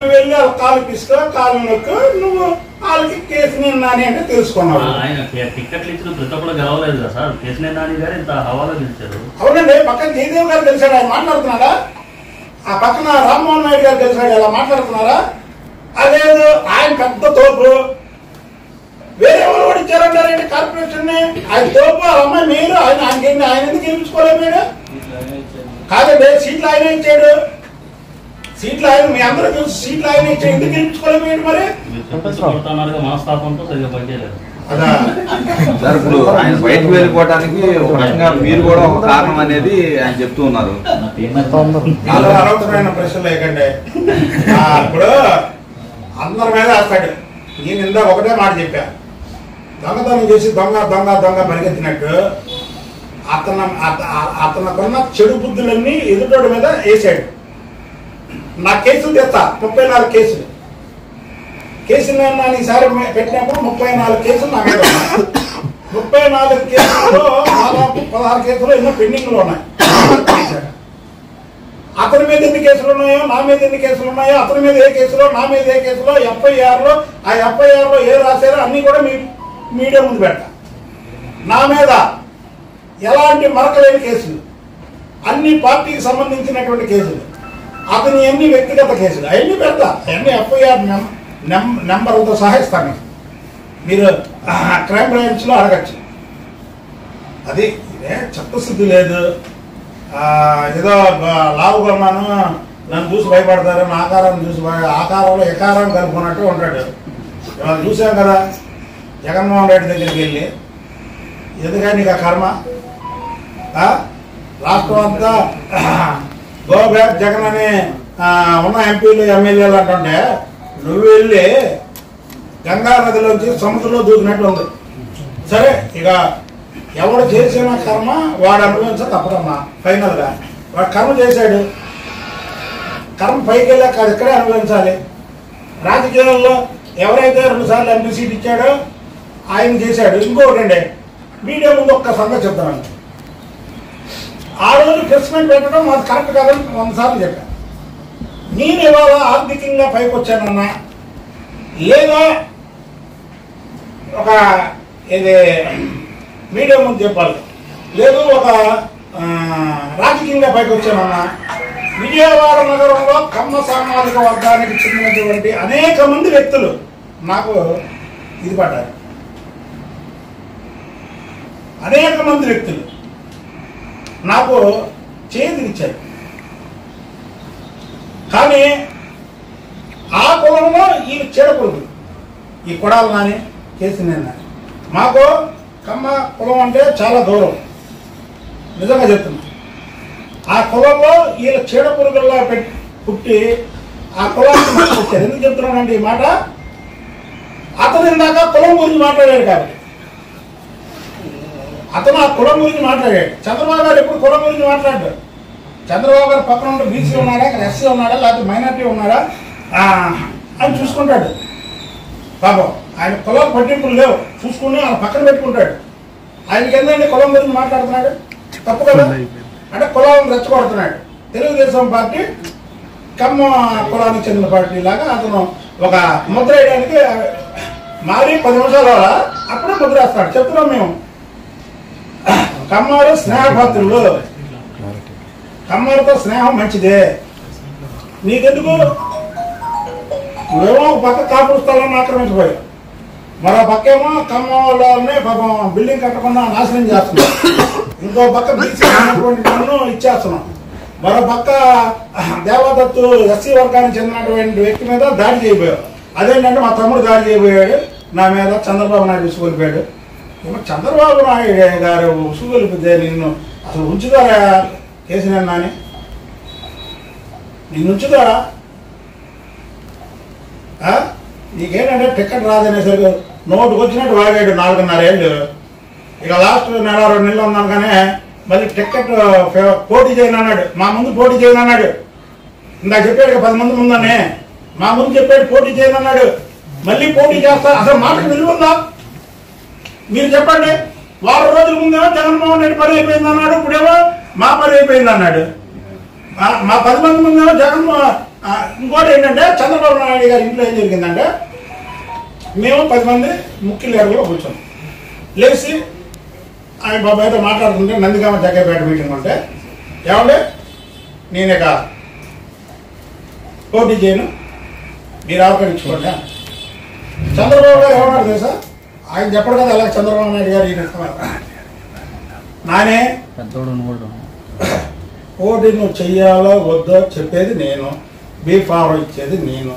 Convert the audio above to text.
వెళ్ళి వాళ్ళ కాలు తీసుకో కాలు నొక్కు నువ్వు వాళ్ళకి కేసుని నాని అంటే తెలుసుకున్నావు. ఆయన టికెట్లు ఇచ్చిన ప్రతి ఒక్కరు గెలవలేదు కదా సార్. కేసుని నాని గారు ఇంత హవాలో గెలిచారు. అవునండి. పక్కన జయదేవ్ గారు తెలిసాడు, ఆయన మాట్లాడుతున్నాడా? ఆ పక్కన రామ్మోహన్ నాయుడు గారు తెలిసాడు, ఎలా మాట్లాడుతున్నారా? అదేదో ఆయన పెద్ద తోపు, వేరే ఎవరు కూడా ఇచ్చారంటారండి కార్పొరేషన్. ఆయన తోపు, ఆ అమ్మాయి మీరు, ఆయన ఎందుకు గెలిపించుకోలేదు మీరు? కాదండి, సీట్లు ఆయన ఇచ్చాడు, సీట్లు ఆయన మీ అందరూ చూసి సీట్లు ఆయన ఇచ్చాడు, ఎందుకు గెలిపించుకోలేదు మరి? మనస్తాపంతో సరిగ్గా పనిచేయలేదు సార్. ఇప్పుడు ఆయన బయటకు వెళ్ళిపోవడానికి ఒక రకంగా మీరు కూడా ఒక కారణం అనేది ఆయన చెప్తూ ఉన్నారు. అనవసరమైన ప్రశ్నలు లేకండి. ఇప్పుడు అందరి మీద వేస్తాడు. నేను ఇందాక ఒకటే మాట చెప్పా, దొంగతనం చేసి దొంగ దొంగ దొంగ పరిగెత్తినట్టు అతనుకున్న చెడు బుద్ధులన్నీ ఎదుటోడి మీద వేసాడు. నా కేసులు తెస్తా, 34 కేసులు. కేసులు నేను ఈసారి పెట్టినప్పుడు 34 కేసులు నా మీద ఉన్నాయి. 34 కేసుల్లో దాదాపు 16 కేసులు ఎన్నో పెండింగ్లో ఉన్నాయి. అతని మీద ఎన్ని కేసులు ఉన్నాయో, నా మీద ఎన్ని కేసులు ఉన్నాయో, అతని మీద ఏ కేసులో, నా మీద ఏ కేసులో, FIRలో ఆ FIRలో ఏ రాశారో అన్నీ కూడా మీడియా ముందు పెడతా. నా మీద ఎలాంటి మరకలేని కేసులు, అన్ని పార్టీకి సంబంధించినటువంటి కేసులు, అతని ఎన్ని వ్యక్తిగత కేసులు అవన్నీ పెడతా. అవన్నీ FIR నెంబర్లతో సహా ఇస్తాను. మీరు క్రైమ్ బ్రాంచ్లో అడగచ్చు. అది ఇదే చిత్తశుద్ధి లేదు. ఏదో లావు కొన్నాను, నన్ను చూసి భయపడతారు, నా ఆకారాన్ని చూసి ఆకారంలో ఎకారం కలుపుకున్నట్టు ఉంటాడు. ఇవాళ చూసాం కదా జగన్మోహన్ రెడ్డి దగ్గరికి వెళ్ళి, ఎందుకని నీకు ఆ కర్మ? రాష్ట్రం అంతా గో బ్యాక్ జగన్ అని ఉన్న ఎంపీలు ఎమ్మెల్యేలు అంటుంటే నువ్వు వెళ్ళి గంగా నదిలోంచి సముద్రంలో దూకినట్టు ఉంది. సరే, ఇక ఎవడు చేసిన కర్మ వాడు అనుభవించ తప్పదమ్మా. ఫైనల్గా వాడు కర్మ చేశాడు, కర్మ పైకి వెళ్ళాక అది ఇక్కడే అనుభవించాలి. రాజకీయాల్లో ఎవరైతే 2 సార్లు ఎంపీ సీట్ ఇచ్చాడో ఆయన చేశాడు. ఇంకొకటండి, మీడియా ముందు ఒక్క సంగతి చెప్తాను. ఆ రోజు ప్రెస్ మీట్ పెట్టడం అది కరెక్ట్ కాదని 100 సార్లు చెప్పాను. నేను ఇవాళ ఆర్థికంగా పైకి వచ్చానన్నా, లేదా ఒక ఇది మీడియా ముందు చెప్పాలి, లేదు ఒక రాజకీయంగా పైకి వచ్చానన్నా, విజయవాడ నగరంలో కమ్మ సామాజిక వర్గానికి చెందినటువంటి అనేక మంది వ్యక్తులు నాకు ఇది పడ్డారు. అనేక మంది వ్యక్తులు నాకు చేతికిచ్చారు. కానీ ఆ కులంలో ఈ చెడకూడదు, ఈ కొడాలి నాని కేసీఆర్ నాని. మాకు కమ్మ కులం అంటే చాలా గౌరవం, నిజంగా చెప్తున్నా. ఆ కులంలో వీళ్ళ చీడ పురుగుల్లా పుట్టి ఆ కులాన్ని వచ్చారు. ఎందుకు చెప్తున్నానంటే ఈ మాట, అతను ఇందాక కులం గురించి మాట్లాడాడు కాబట్టి అతను ఆ కులం గురించి మాట్లాడాడు. చంద్రబాబు గారు ఎప్పుడు కులం గురించి మాట్లాడాడు? చంద్రబాబు గారు పక్కన ఉంటే బీసీ ఉన్నాడా, ఇక్కడ ఎస్సీ ఉన్నాడా, లేకపోతే మైనార్టీ ఉన్నాడా అని చూసుకుంటాడు. పాపం ఆయన కులం పట్టింపులు లేవు, చూసుకుని ఆయన పక్కన పెట్టుకుంటాడు. ఆయనకి ఏంటంటే కులం గురించి మాట్లాడుతున్నాడు, తప్పు కదా. అంటే కులాలను రెచ్చగొడుతున్నాడు. తెలుగుదేశం పార్టీ కమ్మ కులానికి చెందిన పార్టీ లాగా అతను ఒక ముద్ర వేయడానికి మారి 10 నిమిషాలు అప్పుడే ముద్ర వేస్తాడు. చెప్తున్నాం మేము, కమ్మారు స్నేహపాత్రులు, కమ్మారితో స్నేహం మంచిదే. నీకెందుకు? నువ్వేమో ఒక పక్క కాపుడు స్థలాన్ని ఆక్రమించిపోయావు, మరో పక్క ఏమో కమ్మలోనే పాపం బిల్డింగ్ కట్టకుండా నాశనం చేస్తున్నాం, ఇంకో పక్క బీసీ ఉన్నటువంటి పన్ను ఇచ్చేస్తున్నాం, మరో పక్క దేవదత్తు ఎస్సీ వర్గానికి చెందినటువంటి వ్యక్తి మీద దాడి చేయబోయావు. అదేంటంటే మా తమ్ముడు దాడి చేయబోయాడు నా మీద, చంద్రబాబు నాయుడు ఉసుగొలిపాడు. చంద్రబాబు నాయుడు గారు ఉసుగొలిపితే నిన్ను అసలు ఉంచుతారా కేసీఆర్ నాని? నిన్ను ఉంచుతారా? నీకేంటంటే టికెట్ రాదనేసరికి నోటుకు వచ్చినట్టు వాగాడు 4.5 ఏళ్ళు. ఇక లాస్ట్ 1-2 నెలలు ఉన్నాను కానీ మళ్ళీ టికెట్ పోటీ చేయను అన్నాడు. మా ముందు పోటీ చేయను అన్నాడు. ఇందాక చెప్పాడు 10 మంది ముందనే, మా ముందు చెప్పాడు పోటీ చేయను అన్నాడు. మళ్ళీ పోటీ చేస్తా. అసలు మాటకు విలువ ఉందా? మీరు చెప్పండి. వారం రోజుల ముందేమో జగన్మోహన్ రెడ్డి పని అయిపోయింది అన్నాడు, ఇప్పుడేమో మా పని అయిపోయింది అన్నాడు. మా 10 మంది ముందేమో ఇంకోటి ఏంటంటే చంద్రబాబు నాయుడు గారి ఇంట్లో ఏం జరిగిందంటే మేము 10 మంది ముఖ్య లీడర్లో కూర్చోం. లేచి ఆయన బాబాయ్తో మాట్లాడుతుంటే నందిగామ జగ్గపేట మీటింగ్ ఉంటే ఏమంటే నేనే కాదు పోటీ చేయను, మీరు ఆకరించుకోండి. చంద్రబాబు గారు ఏమన్నారు తెలుసా? ఆయన చెప్పడు కదా అలాగే చంద్రబాబు నాయుడు గారు ఈయన నానే పోటీ నువ్వు చెయ్యాలో వద్దో చెప్పేది నేను, బీ ఫార్మ్ ఇచ్చేది నేను.